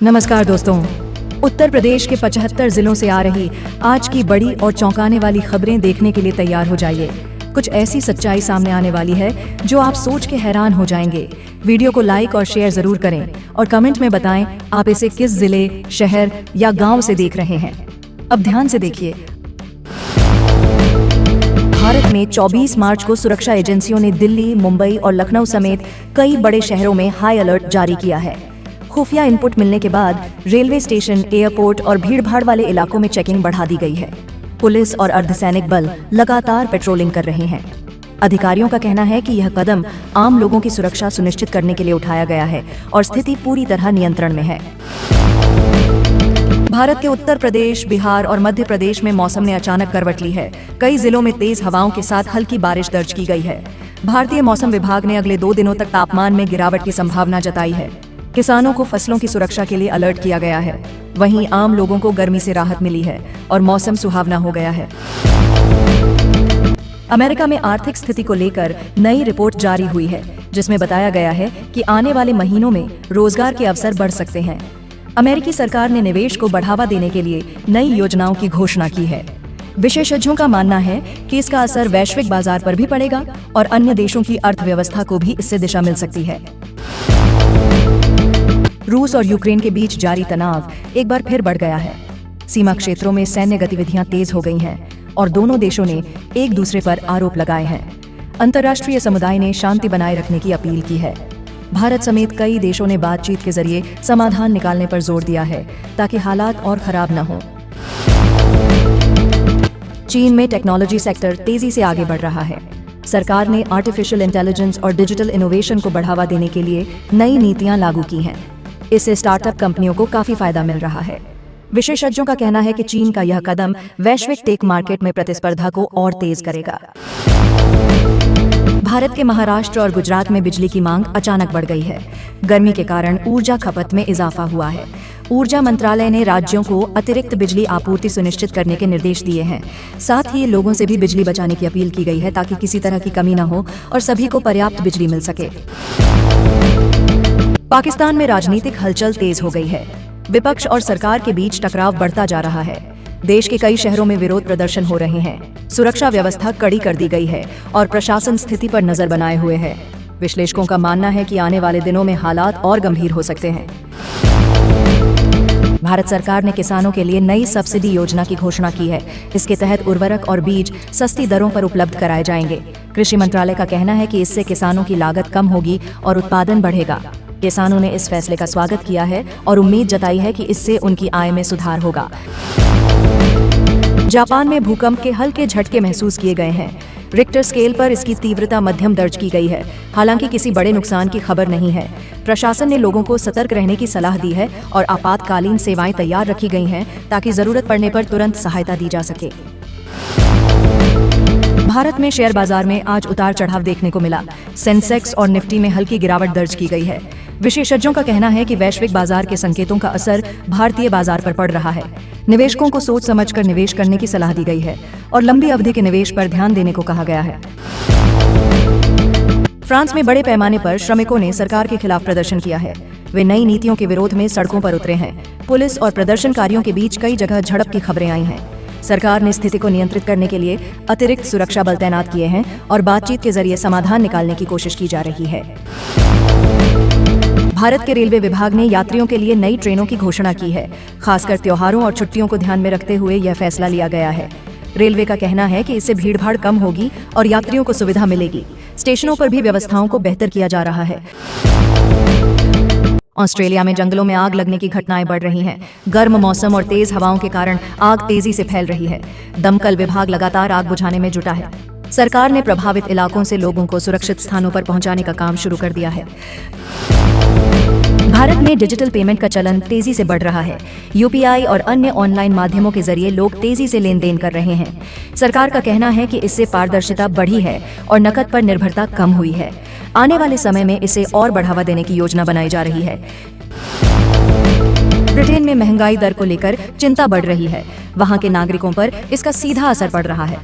नमस्कार दोस्तों, उत्तर प्रदेश के 75 जिलों से आ रही आज की बड़ी और चौंकाने वाली खबरें देखने के लिए तैयार हो जाइए। कुछ ऐसी सच्चाई सामने आने वाली है जो आप सोच के हैरान हो जाएंगे। वीडियो को लाइक और शेयर जरूर करें और कमेंट में बताएं आप इसे किस जिले, शहर या गांव से देख रहे हैं। अब ध्यान से देखिए। भारत में 24 मार्च को सुरक्षा एजेंसियों ने दिल्ली, मुंबई और लखनऊ समेत कई बड़े शहरों में हाई अलर्ट जारी किया है। खुफिया इनपुट मिलने के बाद रेलवे स्टेशन, एयरपोर्ट और भीड़भाड़ वाले इलाकों में चेकिंग बढ़ा दी गई है। पुलिस और अर्धसैनिक बल लगातार पेट्रोलिंग कर रहे हैं। अधिकारियों का कहना है कि यह कदम आम लोगों की सुरक्षा सुनिश्चित करने के लिए उठाया गया है और स्थिति पूरी तरह नियंत्रण में है। भारत के उत्तर प्रदेश, बिहार और मध्य प्रदेश में मौसम ने अचानक करवट ली है। कई जिलों में तेज हवाओं के साथ हल्की बारिश दर्ज की गई है। भारतीय मौसम विभाग ने अगले 2 दिनों तक तापमान में गिरावट की संभावना जताई है। किसानों को फसलों की सुरक्षा के लिए अलर्ट किया गया है। वहीं आम लोगों को गर्मी से राहत मिली है और मौसम सुहावना हो गया है। अमेरिका में आर्थिक स्थिति को लेकर नई रिपोर्ट जारी हुई है, जिसमें बताया गया है कि आने वाले महीनों में रोजगार के अवसर बढ़ सकते हैं। अमेरिकी सरकार ने निवेश को बढ़ावा देने के लिए नई योजनाओं की घोषणा की है। विशेषज्ञों का मानना है कि इसका असर वैश्विक बाजार पर भी पड़ेगा और अन्य देशों की अर्थव्यवस्था को भी इससे दिशा मिल सकती है। रूस और यूक्रेन के बीच जारी तनाव एक बार फिर बढ़ गया है। सीमा क्षेत्रों में सैन्य गतिविधियां तेज हो गई हैं और दोनों देशों ने एक दूसरे पर आरोप लगाए हैं। अंतर्राष्ट्रीय समुदाय ने शांति बनाए रखने की अपील की है। भारत समेत कई देशों ने बातचीत के जरिए समाधान निकालने पर जोर दिया है ताकि हालात और खराब न हों। चीन में टेक्नोलॉजी सेक्टर तेजी से आगे बढ़ रहा है। सरकार ने आर्टिफिशियल इंटेलिजेंस और डिजिटल इनोवेशन को बढ़ावा देने के लिए नई नीतियां लागू की हैं। इससे स्टार्टअप कंपनियों को काफी फायदा मिल रहा है। विशेषज्ञों का कहना है कि चीन का यह कदम वैश्विक टेक मार्केट में प्रतिस्पर्धा को और तेज करेगा। भारत के महाराष्ट्र और गुजरात में बिजली की मांग अचानक बढ़ गई है। गर्मी के कारण ऊर्जा खपत में इजाफा हुआ है। ऊर्जा मंत्रालय ने राज्यों को अतिरिक्त बिजली आपूर्ति सुनिश्चित करने के निर्देश दिए हैं। साथ ही लोगों से भी बिजली बचाने की अपील की गई है ताकि किसी तरह की कमी न हो और सभी को पर्याप्त बिजली मिल सके। पाकिस्तान में राजनीतिक हलचल तेज हो गई है। विपक्ष और सरकार के बीच टकराव बढ़ता जा रहा है। देश के कई शहरों में विरोध प्रदर्शन हो रहे हैं। सुरक्षा व्यवस्था कड़ी कर दी गई है और प्रशासन स्थिति पर नजर बनाए हुए है। विश्लेषकों का मानना है कि आने वाले दिनों में हालात और गंभीर हो सकते हैं। भारत सरकार ने किसानों के लिए नई सब्सिडी योजना की घोषणा की है। इसके तहत उर्वरक और बीज सस्ती दरों पर उपलब्ध कराए जाएंगे। कृषि मंत्रालय का कहना है कि इससे किसानों की लागत कम होगी और उत्पादन बढ़ेगा। किसानों ने इस फैसले का स्वागत किया है और उम्मीद जताई है कि इससे उनकी आय में सुधार होगा। जापान में भूकंप के हल्के झटके महसूस किए गए हैं। रिक्टर स्केल पर इसकी तीव्रता मध्यम दर्ज की गई है। हालांकि किसी बड़े नुकसान की खबर नहीं है। प्रशासन ने लोगों को सतर्क रहने की सलाह दी है और आपातकालीन सेवाएं तैयार रखी गई हैं ताकि जरूरत पड़ने पर तुरंत सहायता दी जा सके। भारत में शेयर बाजार में आज उतार चढ़ाव देखने को मिला। सेंसेक्स और निफ्टी में हल्की गिरावट दर्ज की गई है। विशेषज्ञों का कहना है कि वैश्विक बाजार के संकेतों का असर भारतीय बाजार पर पड़ रहा है। निवेशकों को सोच समझकर निवेश करने की सलाह दी गई है और लंबी अवधि के निवेश पर ध्यान देने को कहा गया है। फ्रांस में बड़े पैमाने पर श्रमिकों ने सरकार के खिलाफ प्रदर्शन किया है। वे नई नीतियों के विरोध में सड़कों पर उतरे हैं। पुलिस और प्रदर्शनकारियों के बीच कई जगह झड़प की खबरें आई हैं। सरकार ने स्थिति को नियंत्रित करने के लिए अतिरिक्त सुरक्षा बल तैनात किए हैं और बातचीत के जरिए समाधान निकालने की कोशिश की जा रही है। भारत के रेलवे विभाग ने यात्रियों के लिए नई ट्रेनों की घोषणा की है। खासकर त्योहारों और छुट्टियों को ध्यान में रखते हुए यह फैसला लिया गया है। रेलवे का कहना है कि इससे भीड़भाड़ कम होगी और यात्रियों को सुविधा मिलेगी। स्टेशनों पर भी व्यवस्थाओं को बेहतर किया जा रहा है। ऑस्ट्रेलिया में जंगलों में आग लगने की घटनाएं बढ़ रही हैं। गर्म मौसम और तेज हवाओं के कारण आग तेजी से फैल रही है। दमकल विभाग लगातार आग बुझाने में जुटा है। सरकार ने प्रभावित इलाकों से लोगों को सुरक्षित स्थानों पर पहुंचाने का काम शुरू कर दिया है। भारत में डिजिटल पेमेंट का चलन तेजी से बढ़ रहा है। यूपीआई और अन्य ऑनलाइन माध्यमों के जरिए लोग तेजी से लेन देन कर रहे हैं। सरकार का कहना है कि इससे पारदर्शिता बढ़ी है और नकद पर निर्भरता कम हुई है। आने वाले समय में इसे और बढ़ावा देने की योजना बनाई जा रही है। ब्रिटेन में महंगाई दर को लेकर चिंता बढ़ रही है। वहां के नागरिकों पर इसका सीधा असर पड़ रहा है।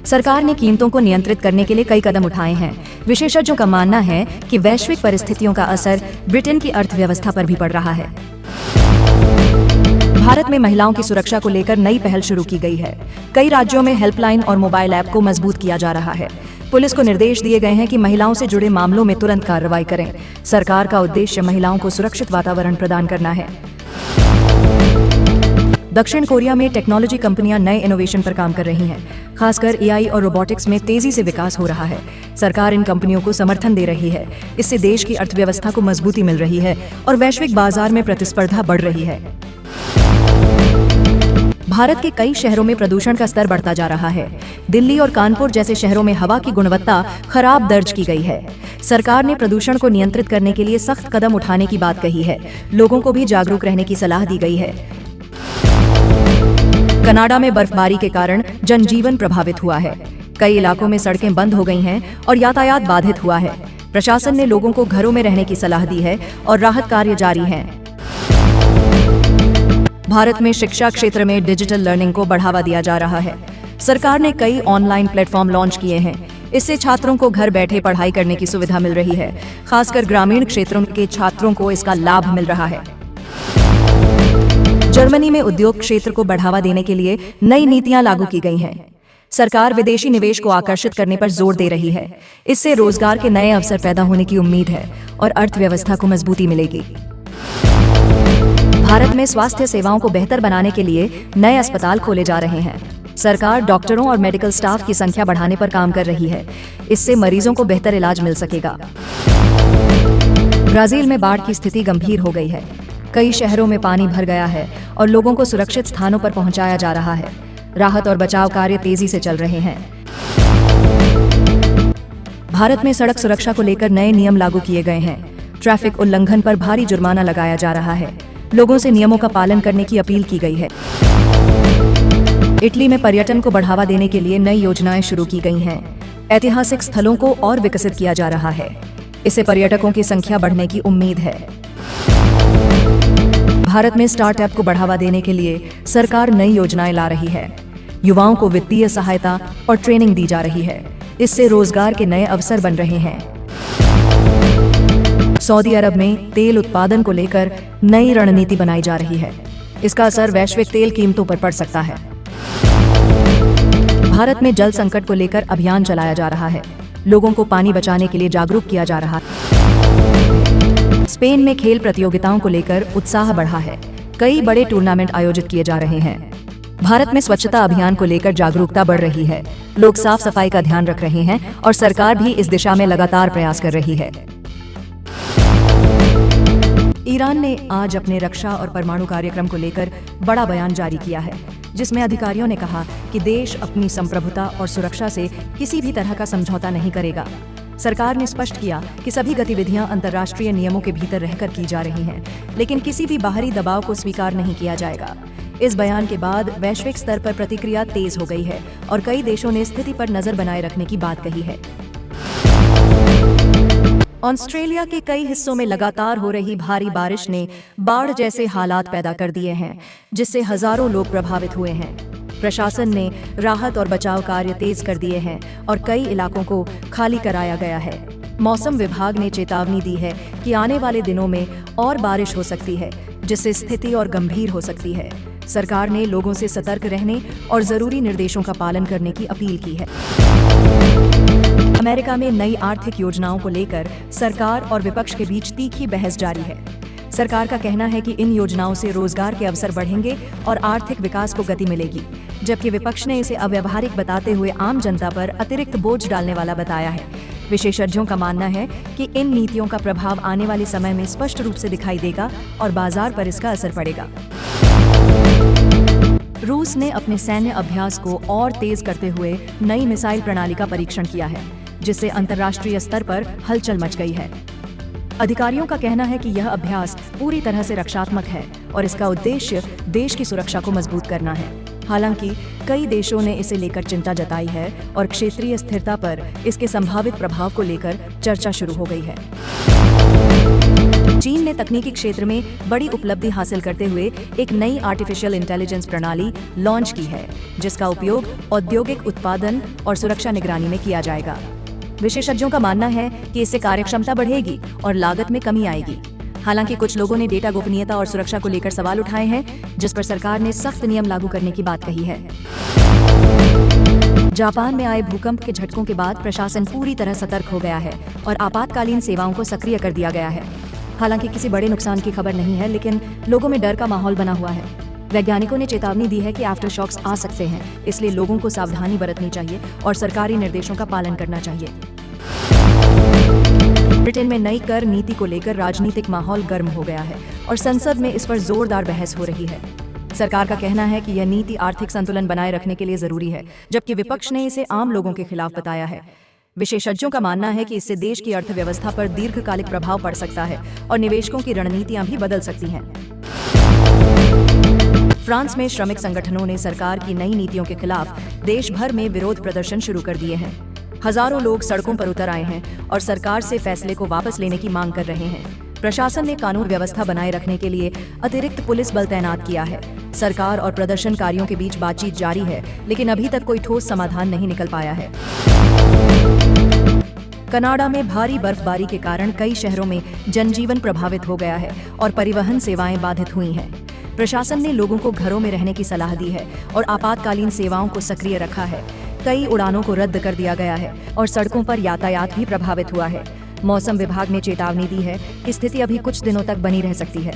सरकार ने कीमतों को नियंत्रित करने के लिए कई कदम उठाए हैं। विशेषज्ञों का मानना है कि वैश्विक परिस्थितियों का असर ब्रिटेन की अर्थव्यवस्था पर भी पड़ रहा है। भारत में महिलाओं की सुरक्षा को लेकर नई पहल शुरू की गई है। कई राज्यों में हेल्पलाइन और मोबाइल ऐप को मजबूत किया जा रहा है। पुलिस को निर्देश दिए गए हैं कि महिलाओं से जुड़े मामलों में तुरंत कार्रवाई करें। सरकार का उद्देश्य महिलाओं को सुरक्षित वातावरण प्रदान करना है। दक्षिण कोरिया में टेक्नोलॉजी कंपनियां नए इनोवेशन पर काम कर रही हैं। खासकर एआई और रोबोटिक्स में तेजी से विकास हो रहा है। सरकार इन कंपनियों को समर्थन दे रही है। इससे देश की अर्थव्यवस्था को मजबूती मिल रही है और वैश्विक बाजार में प्रतिस्पर्धा बढ़ रही है। भारत के कई शहरों में प्रदूषण का स्तर बढ़ता जा रहा है। दिल्ली और कानपुर जैसे शहरों में हवा की गुणवत्ता खराब दर्ज की गई है। सरकार ने प्रदूषण को नियंत्रित करने के लिए सख्त कदम उठाने की बात कही है। लोगों को भी जागरूक रहने की सलाह दी गई है। कनाडा में बर्फबारी के कारण जनजीवन प्रभावित हुआ है। कई इलाकों में सड़कें बंद हो गई हैं और यातायात बाधित हुआ है। प्रशासन ने लोगों को घरों में रहने की सलाह दी है और राहत कार्य जारी हैं। भारत में शिक्षा क्षेत्र में डिजिटल लर्निंग को बढ़ावा दिया जा रहा है। सरकार ने कई ऑनलाइन प्लेटफॉर्म लॉन्च किए हैं। इससे छात्रों को घर बैठे पढ़ाई करने की सुविधा मिल रही है। खासकर ग्रामीण क्षेत्रों के छात्रों को इसका लाभ मिल रहा है। जर्मनी में उद्योग क्षेत्र को बढ़ावा देने के लिए नई नीतियां लागू की गई हैं। सरकार विदेशी निवेश को आकर्षित करने पर जोर दे रही है। इससे रोजगार के नए अवसर पैदा होने की उम्मीद है और अर्थव्यवस्था को मजबूती मिलेगी। भारत में स्वास्थ्य सेवाओं को बेहतर बनाने के लिए नए अस्पताल खोले जा रहे हैं। सरकार डॉक्टरों और मेडिकल स्टाफ की संख्या बढ़ाने पर काम कर रही है। इससे मरीजों को बेहतर इलाज मिल सकेगा। ब्राजील में बाढ़ की स्थिति गंभीर हो गई है। कई शहरों में पानी भर गया है और लोगों को सुरक्षित स्थानों पर पहुंचाया जा रहा है। राहत और बचाव कार्य तेजी से चल रहे हैं। भारत में सड़क सुरक्षा को लेकर नए नियम लागू किए गए हैं। ट्रैफिक उल्लंघन पर भारी जुर्माना लगाया जा रहा है। लोगों से नियमों का पालन करने की अपील की गई है। इटली में पर्यटन को बढ़ावा देने के लिए नई योजनाएं शुरू की गई हैं। ऐतिहासिक स्थलों को और विकसित किया जा रहा है। इससे पर्यटकों की संख्या बढ़ने की उम्मीद है। भारत में स्टार्टअप को बढ़ावा देने के लिए सरकार नई योजनाएं ला रही है। युवाओं को वित्तीय सहायता और ट्रेनिंग दी जा रही है। इससे रोजगार के नए अवसर बन रहे हैं। सऊदी अरब में तेल उत्पादन को लेकर नई रणनीति बनाई जा रही है। इसका असर वैश्विक तेल कीमतों पर पड़ सकता है। भारत में जल संकट को लेकर अभियान चलाया जा रहा है। लोगों को पानी बचाने के लिए जागरूक किया जा रहा है। स्पेन में खेल प्रतियोगिताओं को लेकर उत्साह बढ़ा है। कई बड़े टूर्नामेंट आयोजित किए जा रहे हैं। भारत में स्वच्छता अभियान को लेकर जागरूकता बढ़ रही है। लोग साफ सफाई का ध्यान रख रहे हैं और सरकार भी इस दिशा में लगातार प्रयास कर रही है। ईरान ने आज अपने रक्षा और परमाणु कार्यक्रम को लेकर बड़ा बयान जारी किया है, जिसमें अधिकारियों ने कहा कि देश अपनी संप्रभुता और सुरक्षा से किसी भी तरह का समझौता नहीं करेगा। सरकार ने स्पष्ट किया कि सभी गतिविधियां अंतर्राष्ट्रीय नियमों के भीतर रहकर की जा रही हैं, लेकिन किसी भी बाहरी दबाव को स्वीकार नहीं किया जाएगा। इस बयान के बाद वैश्विक स्तर पर प्रतिक्रिया तेज हो गई है और कई देशों ने स्थिति पर नजर बनाए रखने की बात कही है। ऑस्ट्रेलिया के कई हिस्सों में लगातार हो रही भारी बारिश ने बाढ़ जैसे हालात पैदा कर दिए हैं, जिससे हजारों लोग प्रभावित हुए हैं। प्रशासन ने राहत और बचाव कार्य तेज कर दिए हैं और कई इलाकों को खाली कराया गया है। मौसम विभाग ने चेतावनी दी है कि आने वाले दिनों में और बारिश हो सकती है, जिससे स्थिति और गंभीर हो सकती है। सरकार ने लोगों से सतर्क रहने और जरूरी निर्देशों का पालन करने की अपील की है। अमेरिका में नई आर्थिक योजनाओं को लेकर सरकार और विपक्ष के बीच तीखी बहस जारी है। सरकार का कहना है कि इन योजनाओं से रोजगार के अवसर बढ़ेंगे और आर्थिक विकास को गति मिलेगी, जबकि विपक्ष ने इसे अव्यावहारिक बताते हुए आम जनता पर अतिरिक्त बोझ डालने वाला बताया है। विशेषज्ञों का मानना है कि इन नीतियों का प्रभाव आने वाले समय में स्पष्ट रूप से दिखाई देगा और बाजार पर इसका असर पड़ेगा। रूस ने अपने सैन्य अभ्यास को और तेज करते हुए नई मिसाइल प्रणाली का परीक्षण किया है, जिससे अंतर्राष्ट्रीय स्तर पर हलचल मच गई है। अधिकारियों का कहना है कि यह अभ्यास पूरी तरह से रक्षात्मक है और इसका उद्देश्य देश की सुरक्षा को मजबूत करना है। हालांकि कई देशों ने इसे लेकर चिंता जताई है और क्षेत्रीय स्थिरता पर इसके संभावित प्रभाव को लेकर चर्चा शुरू हो गई है। चीन ने तकनीकी क्षेत्र में बड़ी उपलब्धि हासिल करते हुए एक नई आर्टिफिशियल इंटेलिजेंस प्रणाली लॉन्च की है, जिसका उपयोग औद्योगिक उत्पादन और सुरक्षा निगरानी में किया जाएगा। विशेषज्ञों का मानना है कि इससे कार्यक्षमता बढ़ेगी और लागत में कमी आएगी। हालांकि कुछ लोगों ने डेटा गोपनीयता और सुरक्षा को लेकर सवाल उठाए हैं, जिस पर सरकार ने सख्त नियम लागू करने की बात कही है। जापान में आए भूकंप के झटकों के बाद प्रशासन पूरी तरह सतर्क हो गया है और आपातकालीन सेवाओं को सक्रिय कर दिया गया है। हालांकि किसी बड़े नुकसान की खबर नहीं है, लेकिन लोगों में डर का माहौल बना हुआ है। वैज्ञानिकों ने चेतावनी दी है कि आफ्टर शॉक्स आ सकते हैं, इसलिए लोगों को सावधानी बरतनी चाहिए और सरकारी निर्देशों का पालन करना चाहिए। ब्रिटेन में नई कर नीति को लेकर राजनीतिक माहौल गर्म हो गया है और संसद में इस पर जोरदार बहस हो रही है। सरकार का कहना है कि यह नीति आर्थिक संतुलन बनाए रखने के लिए जरूरी है, जबकि विपक्ष ने इसे आम लोगों के खिलाफ बताया है। विशेषज्ञों का मानना है कि इससे देश की अर्थव्यवस्था पर दीर्घकालिक प्रभाव पड़ सकता है और निवेशकों की रणनीतियां भी बदल सकती हैं। फ्रांस में श्रमिक संगठनों ने सरकार की नई नीतियों के खिलाफ देश भर में विरोध प्रदर्शन शुरू कर दिए हैं। हजारों लोग सड़कों पर उतर आए हैं और सरकार से फैसले को वापस लेने की मांग कर रहे हैं। प्रशासन ने कानून व्यवस्था बनाए रखने के लिए अतिरिक्त पुलिस बल तैनात किया है। सरकार और प्रदर्शनकारियों के बीच बातचीत जारी है, लेकिन अभी तक कोई ठोस समाधान नहीं निकल पाया है। कनाडा में भारी बर्फबारी के कारण कई शहरों में जनजीवन प्रभावित हो गया है और परिवहन सेवाएं बाधित हुई हैं। प्रशासन ने लोगों को घरों में रहने की सलाह दी है और आपातकालीन सेवाओं को सक्रिय रखा है। कई उड़ानों को रद्द कर दिया गया है और सड़कों पर यातायात भी प्रभावित हुआ है। मौसम विभाग ने चेतावनी दी है कि स्थिति अभी कुछ दिनों तक बनी रह सकती है।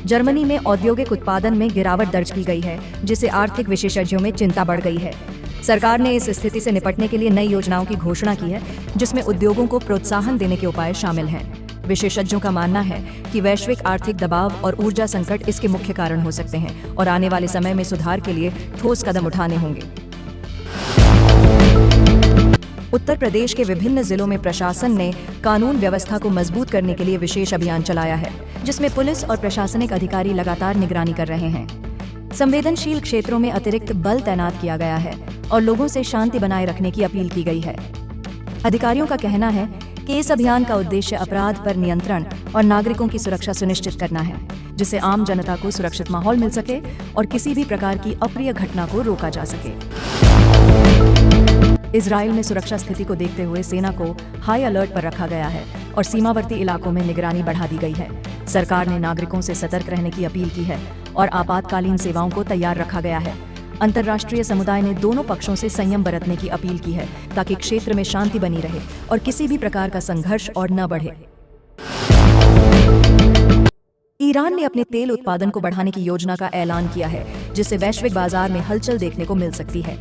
जर्मनी में औद्योगिक उत्पादन में गिरावट दर्ज की गई है, जिससे आर्थिक विशेषज्ञों में चिंता बढ़ गई है। सरकार ने इस स्थिति से निपटने के लिए नई योजनाओं की घोषणा की है, जिसमें उद्योगों को प्रोत्साहन देने के उपाय शामिल हैं। विशेषज्ञों का मानना है कि वैश्विक आर्थिक दबाव और ऊर्जा संकट इसके मुख्य कारण हो सकते हैं और आने वाले समय में सुधार के लिए ठोस कदम उठाने होंगे। उत्तर प्रदेश के विभिन्न जिलों में प्रशासन ने कानून व्यवस्था को मजबूत करने के लिए विशेष अभियान चलाया है, जिसमें पुलिस और प्रशासनिक अधिकारी लगातार निगरानी कर रहे हैं। संवेदनशील क्षेत्रों में अतिरिक्त बल तैनात किया गया है और लोगों से शांति बनाए रखने की अपील की गई है। अधिकारियों का कहना है कि इस अभियान का उद्देश्य अपराध पर नियंत्रण और नागरिकों की सुरक्षा सुनिश्चित करना है, जिससे आम जनता को सुरक्षित माहौल मिल सके और किसी भी प्रकार की अप्रिय घटना को रोका जा सके। इजराइल में सुरक्षा स्थिति को देखते हुए सेना को हाई अलर्ट पर रखा गया है और सीमावर्ती इलाकों में निगरानी बढ़ा दी गई है। सरकार ने नागरिकों से सतर्क रहने की अपील की है और आपातकालीन सेवाओं को तैयार रखा गया है। अंतर्राष्ट्रीय समुदाय ने दोनों पक्षों से संयम बरतने की अपील की है, ताकि क्षेत्र में शांति बनी रहे और किसी भी प्रकार का संघर्ष और न बढ़े। ईरान ने अपने तेल उत्पादन को बढ़ाने की योजना का ऐलान किया है, जिससे वैश्विक बाजार में हलचल देखने को मिल सकती है।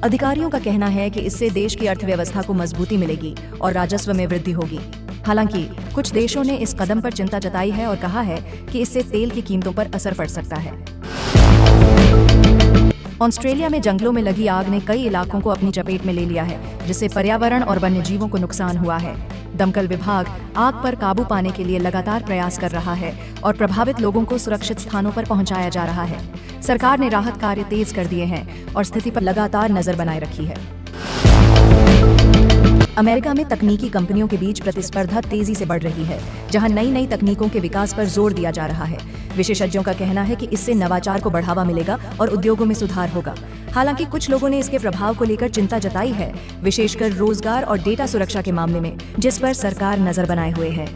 अधिकारियों का कहना है कि इससे देश की अर्थव्यवस्था को मजबूती मिलेगी और राजस्व में वृद्धि होगी। हालांकि कुछ देशों ने इस कदम पर चिंता जताई है और कहा है कि इससे तेल की कीमतों पर असर पड़ सकता है। ऑस्ट्रेलिया में जंगलों में लगी आग ने कई इलाकों को अपनी चपेट में ले लिया है, जिससे पर्यावरण और वन्यजीवों को नुकसान हुआ है। दमकल विभाग आग पर काबू पाने के लिए लगातार प्रयास कर रहा है और प्रभावित लोगों को सुरक्षित स्थानों पर पहुंचाया जा रहा है। सरकार ने राहत कार्य तेज कर दिए हैं और स्थिति पर लगातार नजर बनाए रखी है। अमेरिका में तकनीकी कंपनियों के बीच प्रतिस्पर्धा तेजी से बढ़ रही है, जहां नई नई तकनीकों के विकास पर जोर दिया जा रहा है। विशेषज्ञों का कहना है कि इससे नवाचार को बढ़ावा मिलेगा और उद्योगों में सुधार होगा। हालांकि कुछ लोगों ने इसके प्रभाव को लेकर चिंता जताई है, विशेषकर रोजगार और डेटा सुरक्षा के मामले में, जिस पर सरकार नजर बनाए हुए है।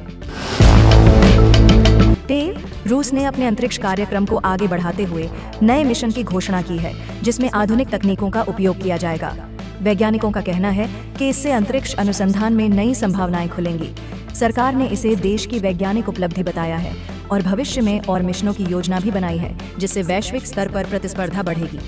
रूस ने अपने अंतरिक्ष कार्यक्रम को आगे बढ़ाते हुए नए मिशन की घोषणा की है, जिसमें आधुनिक तकनीकों का उपयोग किया जाएगा। वैज्ञानिकों का कहना है कि इससे अंतरिक्ष अनुसंधान में नई संभावनाएं खुलेंगी। सरकार ने इसे देश की वैज्ञानिक उपलब्धि बताया है और भविष्य में और मिशनों की योजना भी बनाई है, जिससे वैश्विक स्तर पर प्रतिस्पर्धा बढ़ेगी।